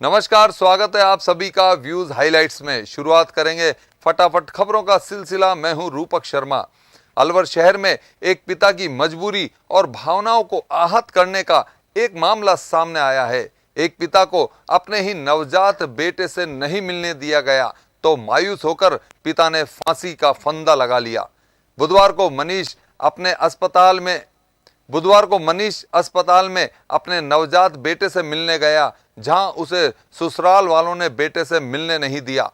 नमस्कार, स्वागत है आप सभी का व्यूज हाइलाइट्स में। शुरुआत करेंगे फटाफट खबरों का सिलसिला। मैं हूं रूपक शर्मा। अलवर शहर में एक पिता की मजबूरी और भावनाओं को आहत करने का एक मामला सामने आया है। एक पिता को अपने ही नवजात बेटे से नहीं मिलने दिया गया तो मायूस होकर पिता ने फांसी का फंदा लगा लिया। बुधवार को मनीष अस्पताल में अपने नवजात बेटे से मिलने गया, जहां उसे ससुराल वालों ने बेटे से मिलने नहीं दिया।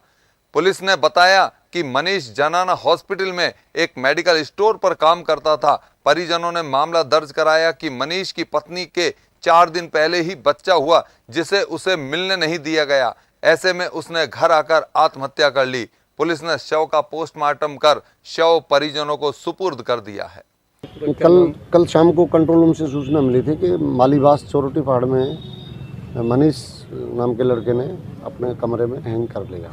पुलिस ने बताया कि मनीष जनाना हॉस्पिटल में एक मेडिकल स्टोर पर काम करता था। परिजनों ने मामला दर्ज कराया कि मनीष की पत्नी के 4 दिन पहले ही बच्चा हुआ, जिसे उसे मिलने नहीं दिया गया। ऐसे में उसने घर आकर आत्महत्या कर ली। पुलिस ने शव का पोस्टमार्टम कर शव परिजनों को सुपुर्द कर दिया है। कल शाम को कंट्रोल रूम से सूचना मिली थी कि मालीबास चोरोटी पहाड़ में मनीष नाम के लड़के ने अपने कमरे में हैंग कर लिया,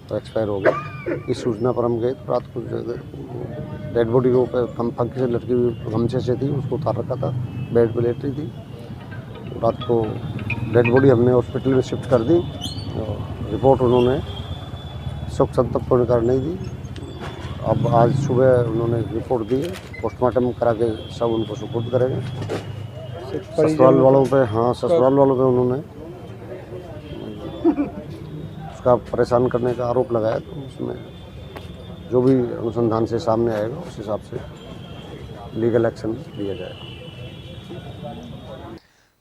तो एक्सपायर हो गया। इस सूचना पर हम गए तो रात को डेड बॉडी को पंखे से लटकी हुई गमछे से थी, उसको उतार रखा था, बेड पर लेट रही थी। रात को डेड बॉडी हमने हॉस्पिटल में शिफ्ट कर दी। रिपोर्ट उन्होंने शोक संतप्त होने कारण नहीं दी। अब आज सुबह उन्होंने रिपोर्ट दी है, पोस्टमार्टम करा के सब उनको सुपुर्द करेंगे। ससुराल वालों पे उन्होंने उसका परेशान करने का आरोप लगाया, तो उसमें जो भी अनुसंधान से सामने आएगा उस हिसाब से लीगल एक्शन लिया जाएगा।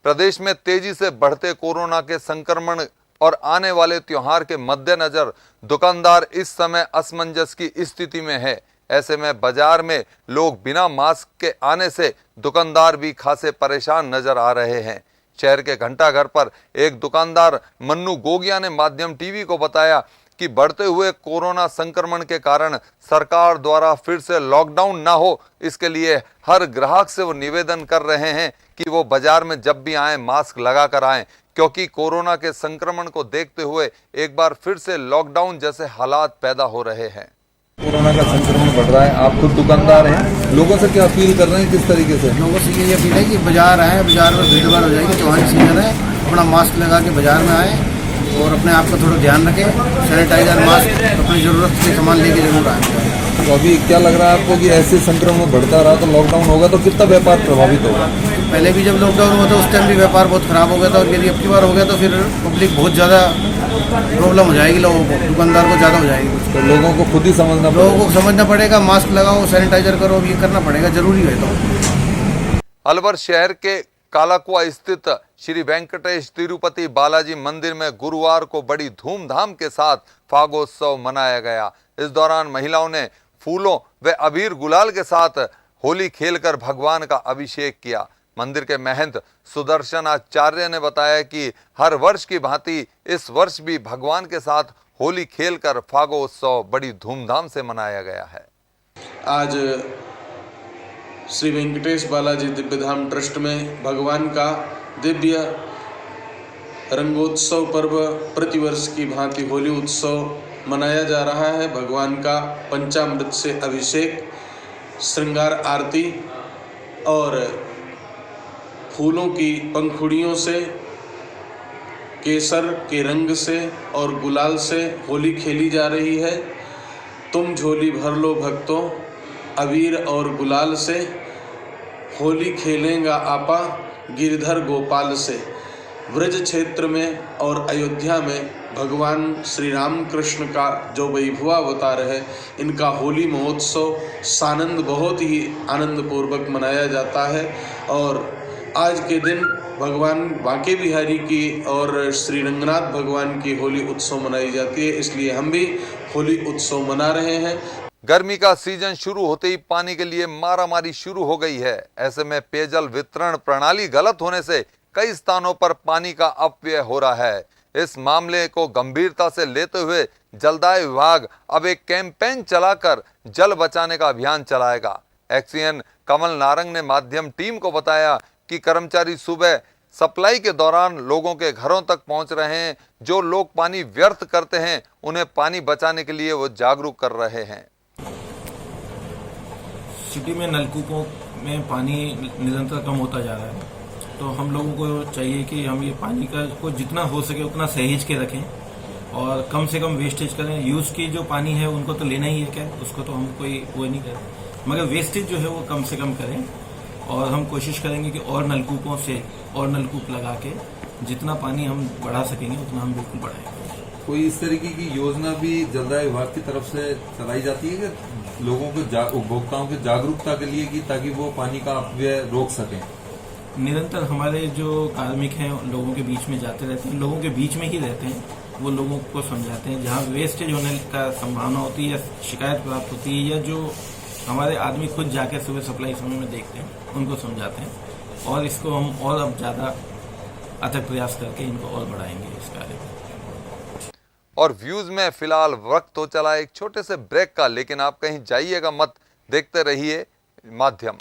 प्रदेश में तेजी से बढ़ते कोरोना के संक्रमण और आने वाले त्योहार के मद्देनजर दुकानदार इस समय असमंजस की स्थिति में है। ऐसे में बाजार में लोग बिना मास्क के आने से दुकानदार भी खासे परेशान नजर आ रहे हैं। शहर के घंटाघर पर एक दुकानदार मन्नू गोगिया ने माध्यम टीवी को बताया कि बढ़ते हुए कोरोना संक्रमण के कारण सरकार द्वारा फिर से लॉकडाउन ना हो, इसके लिए हर ग्राहक से वो निवेदन कर रहे हैं कि वो बाजार में जब भी आए मास्क लगा कर आए, क्योंकि कोरोना के संक्रमण को देखते हुए एक बार फिर से लॉकडाउन जैसे हालात पैदा हो रहे हैं। कोरोना का संक्रमण बढ़ रहा है, आप खुद दुकानदार हैं, लोगों से क्या अपील कर रहे हैं, किस तरीके से? लोगों से ये अपील है कि बाजार आए, बाजार में भीड़ भाड़ हो जाएगी, त्योहारी सीजन है, अपना मास्क लगा के बाजार में आए और अपने आप का थोड़ा ध्यान रखें। सैनिटाइजर, मास्क, अपनी ज़रूरत के सामान लेके जरूर आए। तो अभी क्या लग रहा है आपको कि ऐसे संक्रमण बढ़ता रहा तो लॉकडाउन होगा तो कितना व्यापार प्रभावित होगा? पहले भी जब लॉकडाउन हुआ था उस टाइम भी व्यापार बहुत खराब हो गया था, और यदि अब की बार हो गया तो फिर पब्लिक बहुत ज़्यादा प्रॉब्लम हो जाएगी, लोगों को, दुकानदार को ज़्यादा हो जाएगी। तो लोगों को खुद ही समझना पड़ेगा, मास्क लगाओ, सैनिटाइजर करो, अब ये करना पड़ेगा, जरूरी है। तो अलवर शहर के कालाकुआ स्थित श्री वेंकटेश तिरुपति बालाजी मंदिर में गुरुवार को बड़ी धूमधाम के साथ फागोत्सव मनाया गया। इस दौरान महिलाओं ने फूलों व अबीर गुलाल के साथ होली खेलकर भगवान का अभिषेक किया। मंदिर के महंत सुदर्शन आचार्य ने बताया कि हर वर्ष की भांति इस वर्ष भी भगवान के साथ होली खेलकर फागोत्सव बड़ी धूमधाम से मनाया गया है। आज श्री वेंकटेश बालाजी दिव्यधाम ट्रस्ट में भगवान का दिव्य रंगोत्सव पर्व प्रतिवर्ष की भांति होली उत्सव मनाया जा रहा है। भगवान का पंचामृत से अभिषेक, श्रृंगार आरती और फूलों की पंखुड़ियों से, केसर के रंग से और गुलाल से होली खेली जा रही है। तुम झोली भर लो भक्तों, अबीर और गुलाल से होली खेलेंगा आपा गिरधर गोपाल से। व्रज क्षेत्र में और अयोध्या में भगवान श्री राम कृष्ण का जो वैभवावतार है, इनका होली महोत्सव सानंद बहुत ही आनंद पूर्वक मनाया जाता है। और आज के दिन भगवान बांके बिहारी की और श्री रंगनाथ भगवान की होली उत्सव मनाई जाती है, इसलिए हम भी होली उत्सव मना रहे हैं। गर्मी का सीजन शुरू होते ही पानी के लिए मारामारी शुरू हो गई है। ऐसे में पेयजल वितरण प्रणाली गलत होने से कई स्थानों पर पानी का अपव्यय हो रहा है। इस मामले को गंभीरता से लेते हुए जलदाय विभाग अब एक कैंपेन चलाकर जल बचाने का अभियान चलाएगा। एक्सीएन कमल नारंग ने माध्यम टीम को बताया कि कर्मचारी सुबह सप्लाई के दौरान लोगों के घरों तक पहुंच रहे हैं। जो लोग पानी व्यर्थ करते हैं उन्हें पानी बचाने के लिए वो जागरूक कर रहे हैं। सिटी में नलकूपों में पानी निरंतर कम होता जा रहा है, तो हम लोगों को चाहिए कि हम ये पानी का को जितना हो सके उतना सहेज के रखें और कम से कम वेस्टेज करें। यूज़ की जो पानी है उनको तो लेना ही है, क्या उसको तो हम कोई वो नहीं करें, मगर वेस्टेज जो है वो कम से कम करें। और हम कोशिश करेंगे कि और नलकूपों से और नलकूप लगा के जितना पानी हम बढ़ा सकेंगे उतना हम बिल्कुल बढ़ाएंगे। कोई इस तरीके की योजना भी जलदाय विभाग की तरफ से चलाई जाती है कि लोगों को उपभोक्ताओं की जागरूकता के लिए, कि ताकि वो पानी का अपव्यय रोक सकें? निरंतर हमारे जो कार्मिक हैं लोगों के बीच में जाते रहते हैं, लोगों के बीच में ही रहते हैं, वो लोगों को समझाते हैं। जहाँ वेस्टेज होने का संभावना होती है या शिकायत प्राप्त होती है या जो हमारे आदमी खुद जाके सुबह सप्लाई समय में देखते हैं उनको समझाते हैं। और इसको हम और अब ज्यादा अथक प्रयास करके इनको और बढ़ाएंगे इस कार्य को। और व्यूज में फिलहाल वक्त हो चला एक छोटे से ब्रेक का, लेकिन आप कहीं जाइएगा मत, देखते रहिए माध्यम।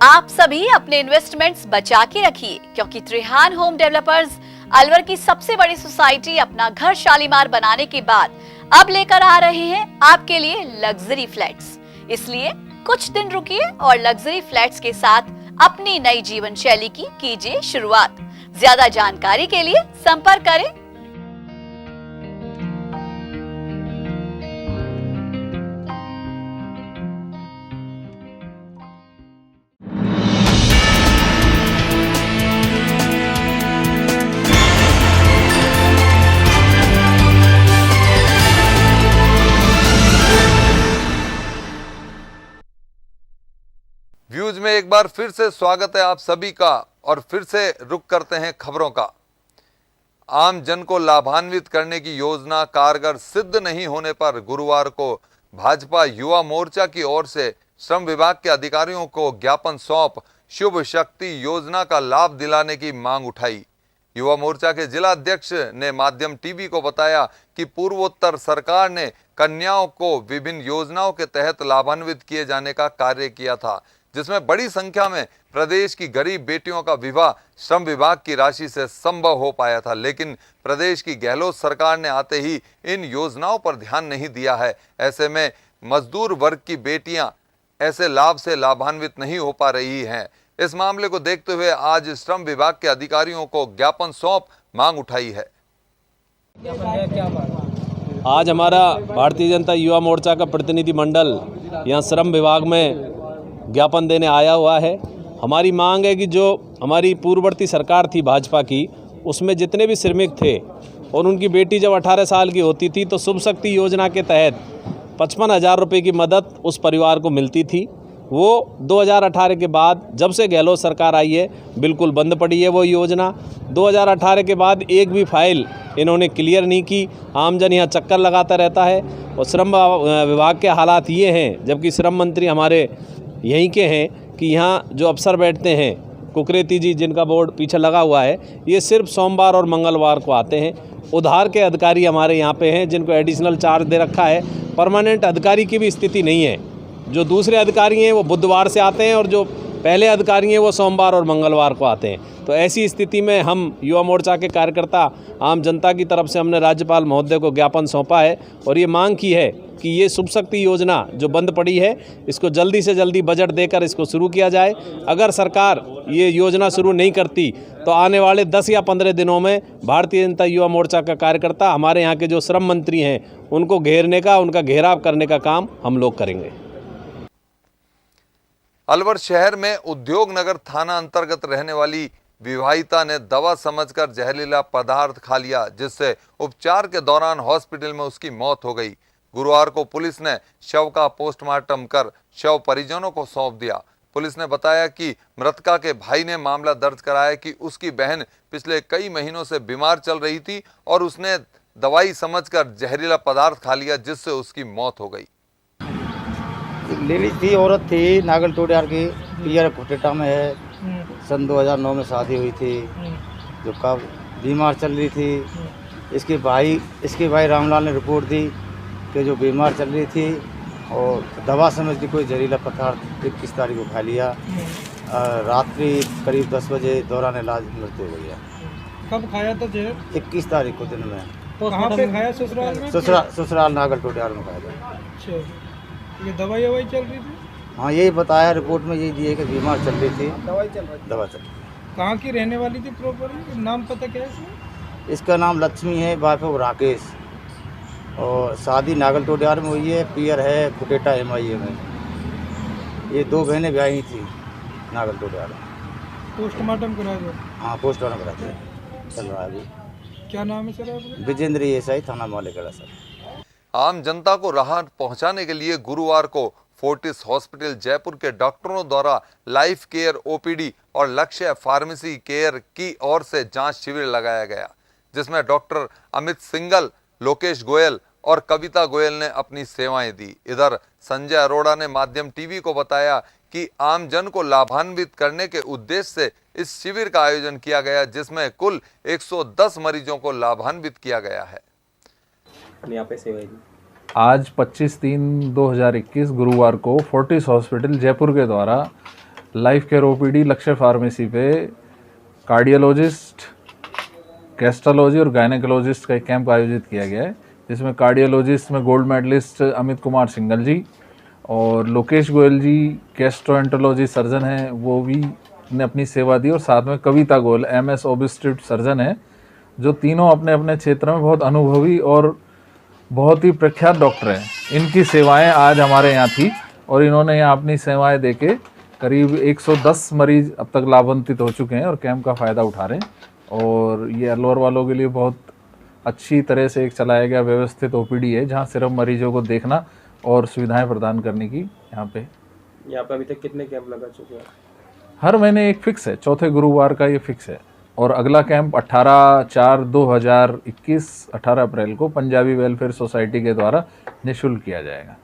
आप सभी अपने इन्वेस्टमेंट्स बचा के रखिए, क्योंकि त्रिहान होम डेवलपर्स अलवर की सबसे बड़ी सोसाइटी अपना घर शालीमार बनाने के बाद अब लेकर आ रहे हैं आपके लिए लग्जरी फ्लैट्स। इसलिए कुछ दिन रुकिए और लग्जरी फ्लैट्स के साथ अपनी नई जीवन शैली की कीजिए शुरुआत। ज्यादा जानकारी के लिए संपर्क करें। व्यूज में एक बार फिर से स्वागत है आप सभी का, और फिर से रुक करते हैं खबरों का। आम जन को लाभान्वित करने की योजना कारगर सिद्ध नहीं होने पर गुरुवार को भाजपा युवा मोर्चा की ओर से श्रम विभाग के अधिकारियों को ज्ञापन सौंप शुभ शक्ति योजना का लाभ दिलाने की मांग उठाई। युवा मोर्चा के जिला अध्यक्ष ने माध्यम टीवी को बताया कि पूर्वोत्तर सरकार ने कन्याओं को विभिन्न योजनाओं के तहत लाभान्वित किए जाने का कार्य किया था, जिसमें बड़ी संख्या में प्रदेश की गरीब बेटियों का विवाह श्रम विभाग की राशि से संभव हो पाया था। लेकिन प्रदेश की गहलोत सरकार ने आते ही इन योजनाओं पर ध्यान नहीं दिया है। ऐसे में मजदूर वर्ग की बेटियां ऐसे लाभ से लाभान्वित नहीं हो पा रही हैं। इस मामले को देखते हुए आज श्रम विभाग के अधिकारियों को ज्ञापन सौंप मांग उठाई है। आज हमारा भारतीय जनता युवा मोर्चा का प्रतिनिधि मंडल यहाँ श्रम विभाग में ज्ञापन देने आया हुआ है। हमारी मांग है कि जो हमारी पूर्ववर्ती सरकार थी भाजपा की, उसमें जितने भी श्रमिक थे और उनकी बेटी जब 18 साल की होती थी तो शुभ शक्ति योजना के तहत 55,000 रुपये की मदद उस परिवार को मिलती थी। वो 2018 के बाद जब से गहलोत सरकार आई है बिल्कुल बंद पड़ी है वो योजना। 2018 के बाद एक भी फाइल इन्होंने क्लियर नहीं की। आमजन यहाँ चक्कर लगाता रहता है। और श्रम विभाग के हालात ये हैं, जबकि श्रम मंत्री हमारे यहीं के हैं, कि यहाँ जो अफसर बैठते हैं कुकरेती जी, जिनका बोर्ड पीछे लगा हुआ है, ये सिर्फ सोमवार और मंगलवार को आते हैं। उधार के अधिकारी हमारे यहाँ पे हैं जिनको एडिशनल चार्ज दे रखा है। परमानेंट अधिकारी की भी स्थिति नहीं है। जो दूसरे अधिकारी हैं वो बुधवार से आते हैं और जो पहले अधिकारी हैं वो सोमवार और मंगलवार को आते हैं। तो ऐसी स्थिति में हम युवा मोर्चा के कार्यकर्ता आम जनता की तरफ से हमने राज्यपाल महोदय को ज्ञापन सौंपा है और ये मांग की है कि ये शुभ शक्ति योजना जो बंद पड़ी है इसको जल्दी से जल्दी बजट देकर इसको शुरू किया जाए। अगर सरकार ये योजना शुरू नहीं करती तो आने वाले 10 या 15 दिनों में भारतीय जनता युवा मोर्चा का कार्यकर्ता हमारे यहाँ के जो श्रम मंत्री हैं उनको घेरने का, उनका घेराव करने का काम हम लोग करेंगे। अलवर शहर में उद्योग नगर थाना अंतर्गत रहने वाली विवाहिता ने दवा समझकर जहरीला पदार्थ खा लिया, जिससे उपचार के दौरान हॉस्पिटल में उसकी मौत हो गई। गुरुवार को पुलिस ने शव का पोस्टमार्टम कर शव परिजनों को सौंप दिया। पुलिस ने बताया कि मृतका के भाई ने मामला दर्ज कराया कि उसकी बहन पिछले कई महीनों से बीमार चल रही थी और उसने दवाई समझकर जहरीला पदार्थ खा लिया, जिससे उसकी मौत हो गई। लेडीज थी, औरत थी, नागल टोडियार की, पियर कोटेटा में है। सन 2009 में शादी हुई थी, जो कब बीमार चल रही थी। इसके भाई रामलाल ने रिपोर्ट दी कि जो बीमार चल रही थी और दवा समझ के कोई जहरीला पदार्थ 21 तारीख को खा लिया। रात्रि करीब 10 बजे दौरान इलाज मृत्यु हो गया। कब खाया था जहर? 21 तारीख को दिन में। कहाँ पे खाया? ससुराल में? ससुराल नागल टोडियार में खाया था। अच्छा, ये दवाई चल रही थी? हाँ, यही बताया रिपोर्ट में, यही दिए कि बीमार चल रही थी, दवा चल रही थी। कहाँ की रहने वाली थी प्रॉपर? नाम पता क्या है इसमें? इसका नाम लक्ष्मी है, वाइफ ऑफ राकेश, और शादी नागल टोडियार में हुई है। पियर है कुटेटा MIA में। ये 2 बहनें ब्याही थी नागल टोडियार में। पोस्टमार्टम करा दो। हाँ, पोस्टमार्टम कराते हैं, चल रहा है अभी। क्या नाम है सर आपका? विजेंद्र SI, थाना मालेकड़ा सर। आम जनता को राहत पहुंचाने के लिए गुरुवार को फोर्टिस हॉस्पिटल जयपुर के डॉक्टरों द्वारा लाइफ केयर OPD और लक्ष्य फार्मेसी केयर की ओर से जांच शिविर लगाया गया, जिसमें डॉक्टर अमित सिंगल, लोकेश गोयल और कविता गोयल ने अपनी सेवाएं दी। इधर संजय अरोड़ा ने माध्यम टीवी को बताया कि आम जन को लाभान्वित करने के उद्देश्य से इस शिविर का आयोजन किया गया, जिसमें कुल 110 मरीजों को लाभान्वित किया गया है। यहाँ पे सेवा दी। आज 25/3/2021 गुरुवार को फोर्टिस हॉस्पिटल जयपुर के द्वारा लाइफ केयर OPD लक्ष्य फार्मेसी पे कार्डियोलॉजिस्ट, गैस्ट्रोलॉजी और गायनेकोलॉजिस्ट का एक कैंप आयोजित किया गया है, जिसमें कार्डियोलॉजिस्ट में गोल्ड मेडलिस्ट अमित कुमार सिंगल जी और लोकेश गोयल जी गैस्ट्रोएंटरोलॉजी सर्जन हैं, वो भी ने अपनी सेवा दी, और साथ में कविता गोयल MS ओबिस्ट्रिक्ट सर्जन है, जो तीनों अपने अपने क्षेत्र में बहुत अनुभवी और बहुत ही प्रख्यात डॉक्टर हैं। इनकी सेवाएं आज हमारे यहाँ थी और इन्होंने यहाँ अपनी सेवाएं देके करीब 110 मरीज अब तक लाभान्वित हो चुके हैं और कैंप का फ़ायदा उठा रहे हैं। और ये अलवर वालों के लिए बहुत अच्छी तरह से एक चलाया गया व्यवस्थित OPD है, जहाँ सिर्फ मरीजों को देखना और सुविधाएं प्रदान करने की यहाँ पे अभी तक कितने कैंप लगा चुके हैं? हर महीने एक फिक्स है, चौथे गुरुवार का ये फिक्स है। और अगला कैंप 18/4/2021 18 अप्रैल को पंजाबी वेलफेयर सोसाइटी के द्वारा निःशुल्क किया जाएगा।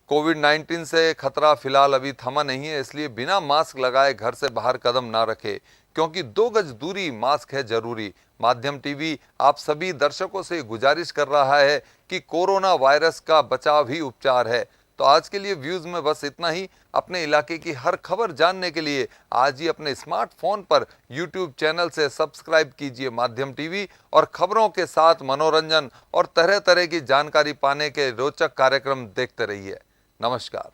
कोविड-19 से खतरा फिलहाल अभी थमा नहीं है, इसलिए बिना मास्क लगाए घर से बाहर कदम ना रखे, क्योंकि 2 गज दूरी मास्क है जरूरी। माध्यम टीवी आप सभी दर्शकों से गुजारिश कर रहा है कि कोरोना वायरस का बचाव ही उपचार है। तो आज के लिए व्यूज में बस इतना ही। अपने इलाके की हर खबर जानने के लिए आज ही अपने स्मार्टफोन पर YouTube चैनल से सब्सक्राइब कीजिए माध्यम टीवी, और खबरों के साथ मनोरंजन और तरह तरह की जानकारी पाने के रोचक कार्यक्रम देखते रहिए। नमस्कार।